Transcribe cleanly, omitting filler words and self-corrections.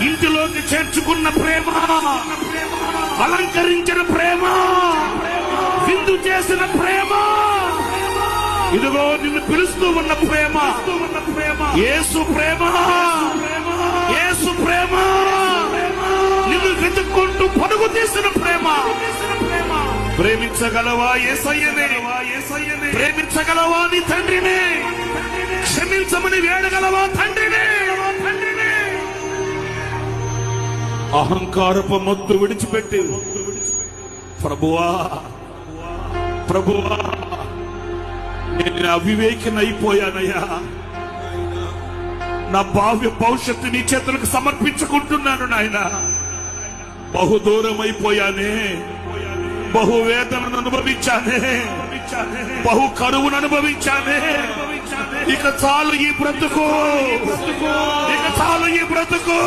ఇంటిలోకి చేర్చుకున్న ప్రేమ, అలంకరించిన ప్రేమ, విందు చేసిన ప్రేమ, ఇదిగో నిన్ను పిలుస్తూ ఉన్న ప్రేమ, యేసు ప్రేమ, యేసు ప్రేమ, నిన్ను వెతుక్కుంటూ పరుగు తీసిన ప్రేమ. ప్రేమించగలవా యేసయ్యనే? ప్రేమించగలవా నీ తండ్రినే? క్షమించమని వేడగలవా తండ్రినే? అహంకారపు మత్తు విడిచిపెట్టి, ప్రభువా ప్రభువా నేను అవివేకినైపోయానయ్యా, నా భావ్య భవిష్యత్తు నీ చేతులకు సమర్పించుకుంటున్నాను నాయన. బహుదూరం అయిపోయానే, బహు వేదనను అనుభవించానే, బహు కరువును అనుభవించానే. ఇక చాలు ఈ బ్రతుకు, ఇక చాలు ఈ బ్రతుకు.